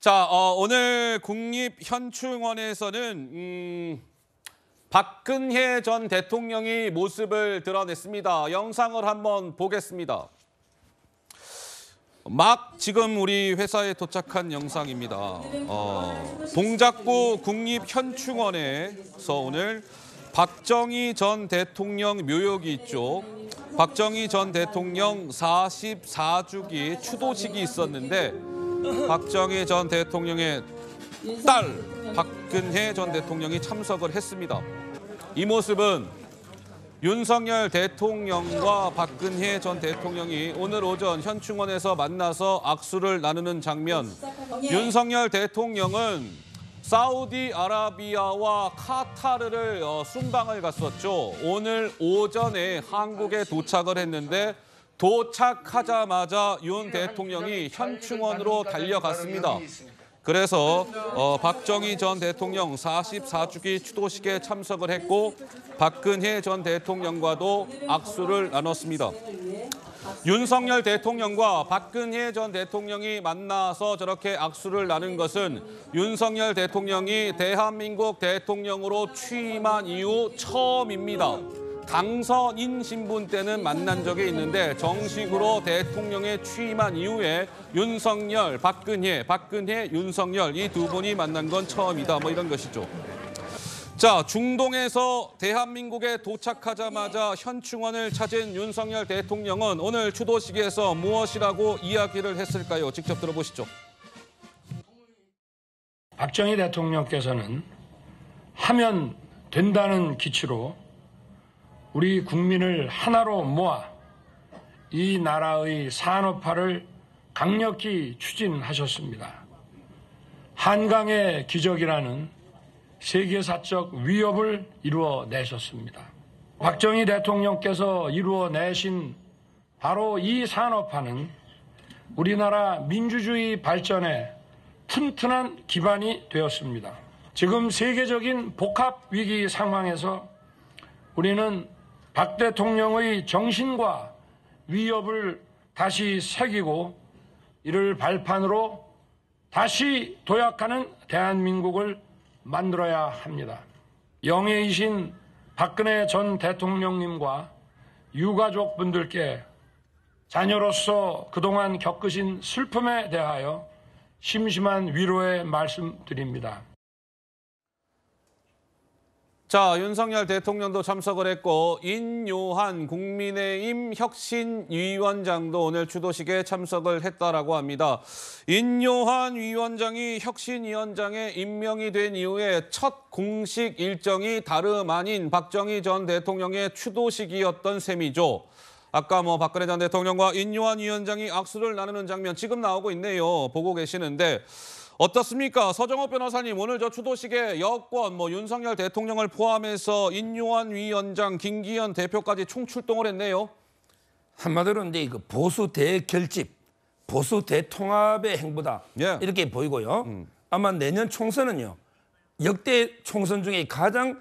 자, 오늘 국립현충원에서는 박근혜 전 대통령이 모습을 드러냈습니다. 영상을 한번 보겠습니다. 막 지금 우리 회사에 도착한 영상입니다. 동작구 국립현충원에서 오늘 박정희 전 대통령 묘역이 있죠. 박정희 전 대통령 44주기 추도식이 있었는데 박정희 전 대통령의 딸 박근혜 전 대통령이 참석을 했습니다. 이 모습은 윤석열 대통령과 박근혜 전 대통령이 오늘 오전 현충원에서 만나서 악수를 나누는 장면. 윤석열 대통령은 사우디아라비아와 카타르를 순방을 갔었죠. 오늘 오전에 한국에 도착을 했는데 도착하자마자 윤 대통령이 현충원으로 달려갔습니다. 그래서 박정희 전 대통령 44주기 추도식에 참석을 했고 박근혜 전 대통령과도 악수를 나눴습니다. 윤석열 대통령과 박근혜 전 대통령이 만나서 저렇게 악수를 나눈 것은 윤석열 대통령이 대한민국 대통령으로 취임한 이후 처음입니다. 당선인 신분 때는 만난 적이 있는데 정식으로 대통령에 취임한 이후에 윤석열, 박근혜, 윤석열 이 두 분이 만난 건 처음이다. 뭐 이런 것이죠. 자, 중동에서 대한민국에 도착하자마자 현충원을 찾은 윤석열 대통령은 오늘 추도식에서 무엇이라고 이야기를 했을까요? 직접 들어보시죠. 박정희 대통령께서는 하면 된다는 기치로 우리 국민을 하나로 모아 이 나라의 산업화를 강력히 추진하셨습니다. 한강의 기적이라는 세계사적 위협을 이루어내셨습니다. 박정희 대통령께서 이루어내신 바로 이 산업화는 우리나라 민주주의 발전에 튼튼한 기반이 되었습니다. 지금 세계적인 복합위기 상황에서 우리는 박 대통령의 정신과 위협을 다시 새기고 이를 발판으로 다시 도약하는 대한민국을 만들어야 합니다. 영예이신 박근혜 전 대통령님과 유가족분들께 자녀로서 그동안 겪으신 슬픔에 대하여 심심한 위로의 말씀드립니다. 자, 윤석열 대통령도 참석을 했고 인요한 국민의힘 혁신위원장도 오늘 추도식에 참석을 했다라고 합니다. 인요한 위원장이 혁신위원장에 임명이 된 이후에 첫 공식 일정이 다름 아닌 박정희 전 대통령의 추도식이었던 셈이죠. 아까 박근혜 전 대통령과 인요한 위원장이 악수를 나누는 장면 지금 나오고 있네요. 보고 계시는데 어떻습니까? 서정호 변호사님, 오늘 저 추도식에 여권, 윤석열 대통령을 포함해서 인요한 위원장, 김기현 대표까지 총출동을 했네요. 한마디로 이제 보수 대결집, 보수 대통합의 행보다 이렇게 보이고요. 아마 내년 총선은요, 역대 총선 중에 가장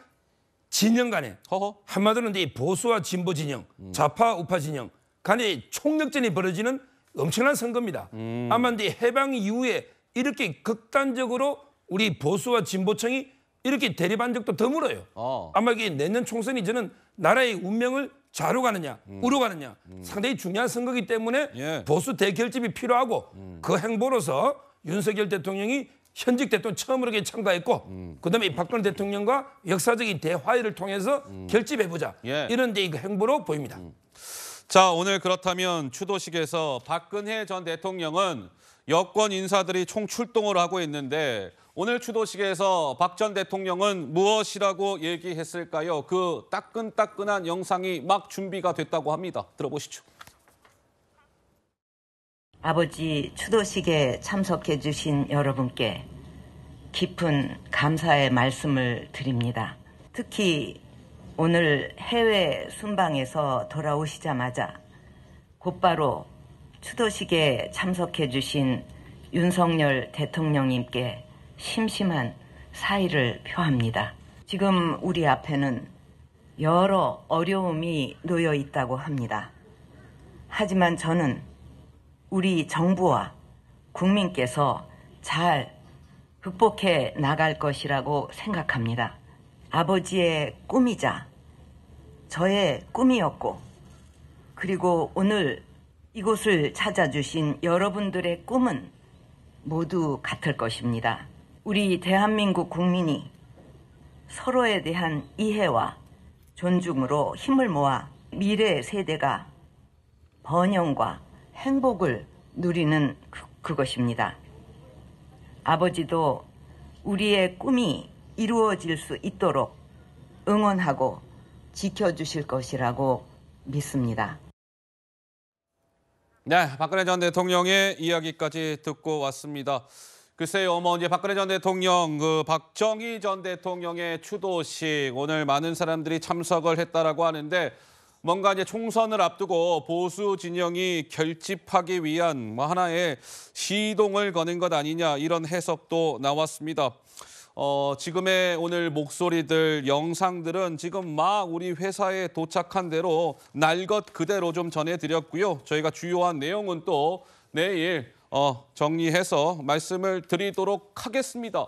진영 간에 한마디로 이제 보수와 진보 진영, 좌파 우파 진영 간에 총력전이 벌어지는 엄청난 선거입니다. 아마 이제 해방 이후에 이렇게 극단적으로 우리 보수와 진보층이 이렇게 대립한 적도 드물어요. 아마 이게 내년 총선이 저는 나라의 운명을 좌로 가느냐 우로 가느냐 상당히 중요한 선거이기 때문에 보수 대결집이 필요하고 그 행보로서 윤석열 대통령이 현직 대통령 처음으로 참가했고 그다음에 박근혜 대통령과 역사적인 대화의를 통해서 결집해보자 이런 이제 행보로 보입니다. 자, 오늘 그렇다면 추도식에서 박근혜 전 대통령은 여권 인사들이 총출동을 하고 있는데 오늘 추도식에서 박 전 대통령은 무엇이라고 얘기했을까요? 그 따끈따끈한 영상이 막 준비가 됐다고 합니다. 들어보시죠. 아버지 추도식에 참석해 주신 여러분께 깊은 감사의 말씀을 드립니다. 특히 오늘 해외 순방에서 돌아오시자마자 곧바로 추도식에 참석해 주신 윤석열 대통령님께 심심한 사의를 표합니다. 지금 우리 앞에는 여러 어려움이 놓여 있다고 합니다. 하지만 저는 우리 정부와 국민께서 잘 극복해 나갈 것이라고 생각합니다. 아버지의 꿈이자 저의 꿈이었고, 그리고 오늘 이곳을 찾아주신 여러분들의 꿈은 모두 같을 것입니다. 우리 대한민국 국민이 서로에 대한 이해와 존중으로 힘을 모아 미래 세대가 번영과 행복을 누리는 그것입니다. 아버지도 우리의 꿈이 이루어질 수 있도록 응원하고 지켜주실 것이라고 믿습니다. 네, 박근혜 전 대통령의 이야기까지 듣고 왔습니다. 글쎄요, 이제 박근혜 전 대통령, 박정희 전 대통령의 추도식 오늘 많은 사람들이 참석을 했다라고 하는데 뭔가 이제 총선을 앞두고 보수 진영이 결집하기 위한 하나의 시동을 거는 것 아니냐 이런 해석도 나왔습니다. 지금의 오늘 목소리들, 영상들은 지금 막 우리 회사에 도착한 대로 날 것 그대로 좀 전해드렸고요. 저희가 주요한 내용은 또 내일 정리해서 말씀을 드리도록 하겠습니다.